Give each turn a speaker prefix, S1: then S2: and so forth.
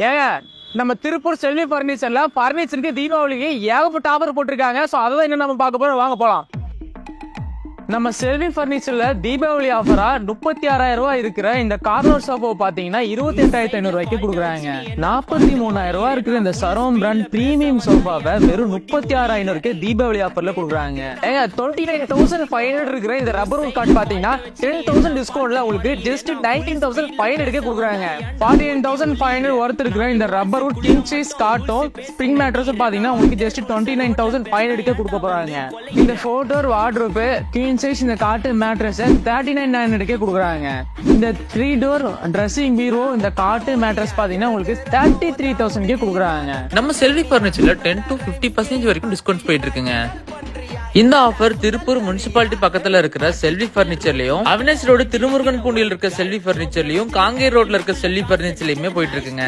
S1: ஏங்க நம்ம திருப்பூர் செல்வி பர்னிச்சர்ல பர்னிச்சருக்கு தீபாவளிக்கு ஏகப்பட்ட ஆஃபர் போட்டிருக்காங்க. சோ அதான் என்ன நம்ம பார்க்க போறோம், வாங்க போலாம். நம்ம செல்வி பர்னிச்சர்ல தீபாவளி ஆஃபரா 36,000 ரூபாய் இருக்கிற இந்த கார்னர் சோஃபா பாத்தீங்கன்னா 28,500 ரூபாய்க்கு கொடுக்குறாங்க. 43,000 ரூபாய் இருக்கிற இந்த சரோம் பிராண்ட் பிரீமியம் சோஃபாவை வெறும் 36,500 தீபாவளி ஆஃபர்ல கொடுக்குறாங்க. 29,500 இருக்கிற இந்த ரப்பர் வுட் காட் பாத்தீங்கன்னா 10,000 டிஸ்கவுண்ட்ல உங்களுக்கு ஜஸ்ட் 19,500 கொடுக்குறாங்க. 49,500 ஒர்த் இருக்கிற இந்த ரப்பர் வுட் கிங் சைஸ் காட்டும் ஸ்ப்ரிங் மேட்ரஸும் பாத்தீங்கன்னா உங்களுக்கு ஜஸ்ட் 29,500 கொடுக்க போறாங்க. இந்த 4 டோர் வார்ட்ரோப் கிங் சைஸ் இந்த காட்டன் மேட்ரஸ் 39,900 கொடுக்குறாங்க. இந்த 3 டோர் ட்ரெஸ்ஸிங் பீரோ இந்த காட்டன் மேட்ரஸ் பாத்தீங்கன்னா உங்களுக்கு 33,000 கொடுக்குறாங்க.
S2: நம்ம செல்வி பர்னிச்சர்ல 10 to 50% வரைக்கும் டிஸ்கவுண்ட் போயிட்டு இருக்குங்க. இந்த ஆஃபர் திருப்பூர் முனிசிபாலிட்டி பக்கத்துல இருக்கிற செல்வி பர்னிச்சர்லயும், அவினாஷ் ரோடு திருமுருகன் பூண்டியில் இருக்க செல்வி பர்னிச்சர்லயும், காங்கேயம் ரோட்ல இருக்க செல்வி பர்னிச்சர்லயுமே போயிட்டு இருக்குங்க.